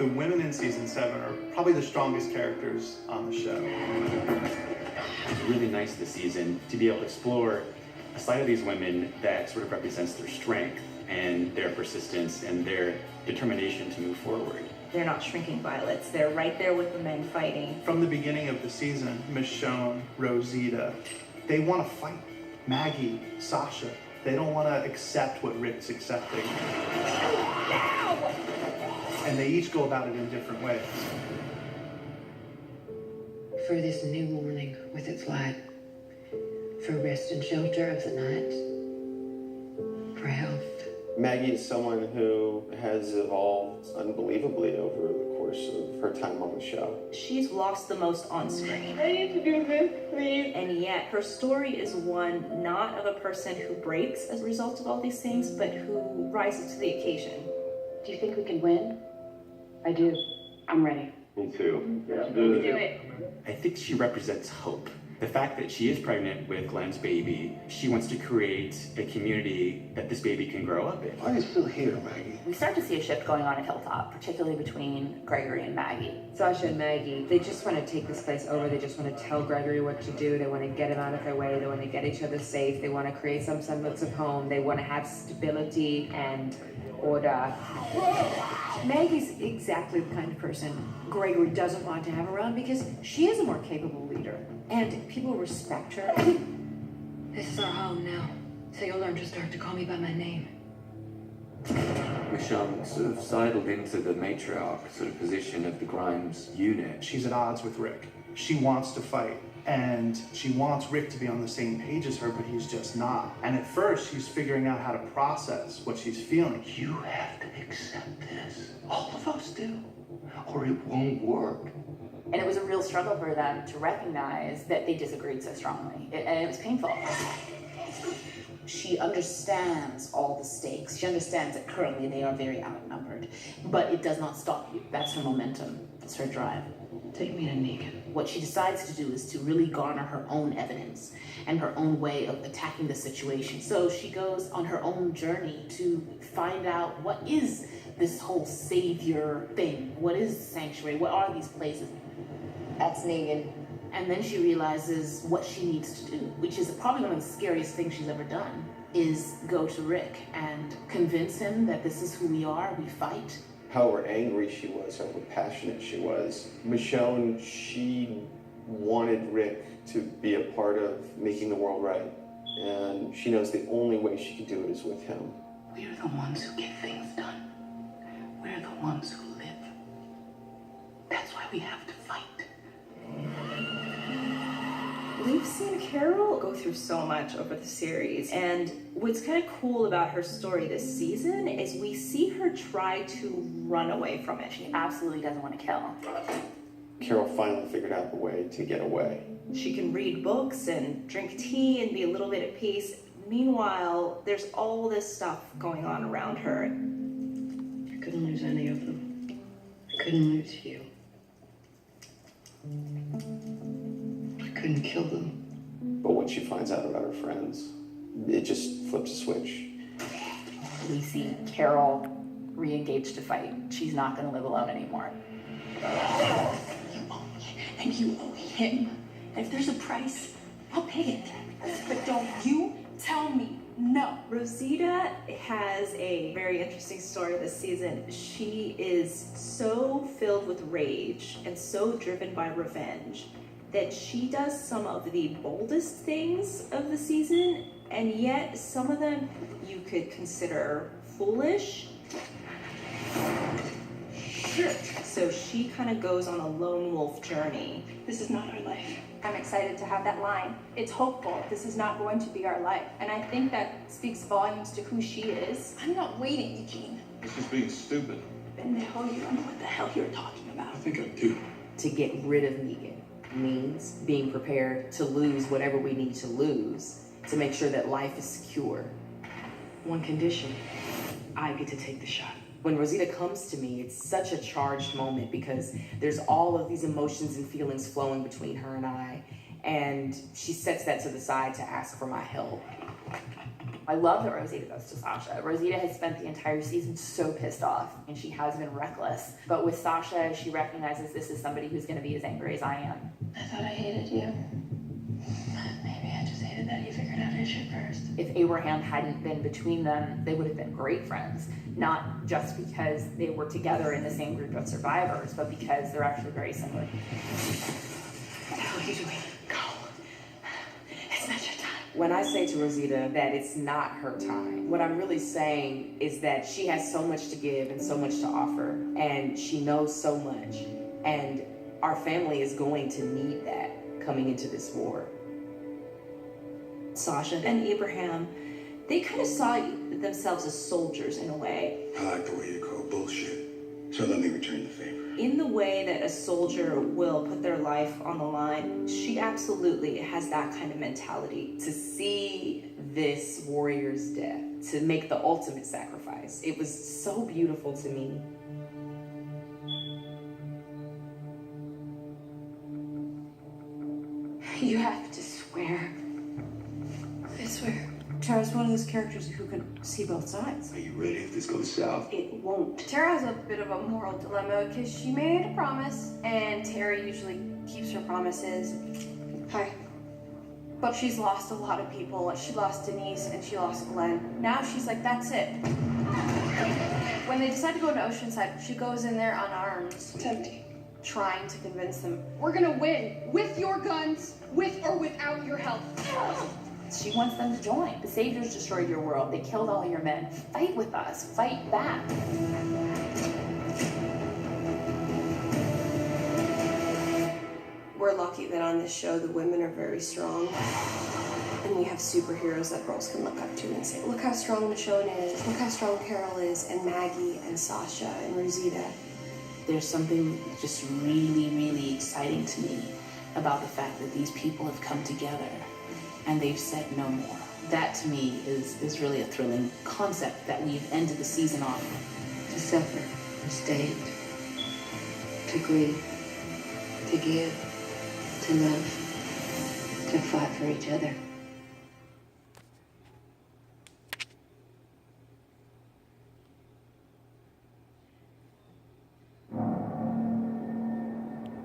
The women in season 7 are probably the strongest characters on the show. It's really nice this season to be able to explore a side of these women that sort of represents their strength and their persistence and their determination to move forward. They're not shrinking violets. They're right there with the men fighting. From the beginning of the season, Michonne, Rosita, they want to fight. Maggie, Sasha, they don't want to accept what Rick's accepting. And they each go about it in different ways. For this new morning with its light, for rest and shelter of the night, for health. Maggie is someone who has evolved unbelievably over the course of her time on the show. She's lost the most on screen. I need to do this, please. And yet her story is one not of a person who breaks as a result of all these things, but who rises to the occasion. Do you think we can win? I do. I'm ready. Me too. Let's do it. I think she represents hope. The fact that she is pregnant with Glenn's baby, she wants to create a community that this baby can grow up in. Why are you still here, Maggie? We start to see a shift going on at Hilltop, particularly between Gregory and Maggie. Sasha and Maggie, they just want to take this place over. They just want to tell Gregory what to do. They want to get him out of their way. They want to get each other safe. They want to create some semblance of home. They want to have stability and order. Maggie's exactly the kind of person Gregory doesn't want to have around because she is a more capable leader and people respect her. This is our home now, so you'll learn to start to call me by my name. Michonne sort of sidled into the matriarch sort of position of the Grimes unit. She's at odds with Rick. She wants to fight, and she wants Rick to be on the same page as her, but he's just not. And at first, she's figuring out how to process what she's feeling. You have to accept this. All of us do, or it won't work. And it was a real struggle for them to recognize that they disagreed so strongly. And it was painful. She understands all the stakes. She understands that currently they are very outnumbered. But it does not stop you. That's her momentum. That's her drive. Take me to Negan. What she decides to do is to really garner her own evidence and her own way of attacking the situation. So she goes on her own journey to find out what is this whole savior thing. What is sanctuary? What are these places? That's Negan. And then she realizes what she needs to do, which is probably one of the scariest things she's ever done, is go to Rick and convince him that this is who we are, we fight. However angry she was, however passionate she was, Michonne, she wanted Rick to be a part of making the world right. And she knows the only way she can do it is with him. We're the ones who get things done. We're the ones who live. That's why we have to fight. We've seen Carol go through so much over the series, and what's kind of cool about her story this season is we see her try to run away from it. She absolutely doesn't want to kill. Carol finally figured out a way to get away. She can read books and drink tea and be a little bit at peace. Meanwhile, there's all this stuff going on around her. I couldn't lose any of them. I couldn't lose you. I couldn't kill them. But when she finds out about her friends, it just flips a switch. We see Carol re-engage to fight. She's not going to live alone anymore. You owe me, and you owe him. And if there's a price, I'll pay it. But don't you tell me no. Rosita has a very interesting story this season. She is so filled with rage and so driven by revenge that she does some of the boldest things of the season, and yet some of them you could consider foolish. So she kind of goes on a lone wolf journey. This is not our life. I'm excited to have that line. It's hopeful. This is not going to be our life. And I think that speaks volumes to who she is. I'm not waiting, Eugene. It's just being stupid. Pendejo, you don't know what the hell you're talking about. I think I do. To get rid of Negan means being prepared to lose whatever we need to lose to make sure that life is secure. One condition, I get to take the shot. When Rosita comes to me, it's such a charged moment because there's all of these emotions and feelings flowing between her and I, and she sets that to the side to ask for my help. I love that Rosita goes to Sasha. Rosita has spent the entire season so pissed off, and she has been reckless. But with Sasha, she recognizes this is somebody who's going to be as angry as I am. I thought I hated you. Maybe I just hated that you figured out his shit first. If Abraham hadn't been between them, they would have been great friends. Not just because they were together in the same group of survivors, but because they're actually very similar. What the hell are you doing? Go. It's not your time. When I say to Rosita that it's not her time, what I'm really saying is that she has so much to give and so much to offer, and she knows so much, and our family is going to need that coming into this war. Sasha and Abraham, they kind of saw themselves as soldiers in a way. I like the way you call bullshit. So let me return the favor. In the way that a soldier will put their life on the line, she absolutely has that kind of mentality. To see this warrior's death, to make the ultimate sacrifice, it was so beautiful to me. You have to swear. I swear. Tara's one of those characters who can see both sides. Are you ready if this goes south? It won't. Tara has a bit of a moral dilemma because she made a promise, and Tara usually keeps her promises. Hi. But she's lost a lot of people. She lost Denise and she lost Glenn. Now she's like, that's it. When they decide to go to Oceanside, she goes in there unarmed. It's empty. Trying to convince them. We're gonna win. With your guns, with or without your help. She wants them to join. The Saviors destroyed your world. They killed all your men. Fight with us. Fight back. We're lucky that on this show the women are very strong. And we have superheroes that girls can look up to and say, look how strong Michonne is, look how strong Carol is, and Maggie, and Sasha, and Rosita. There's something just really, really exciting to me about the fact that these people have come together and they've said no more. That to me is really a thrilling concept that we've ended the season on. To suffer, to stand, to grieve, to give, to love, to fight for each other.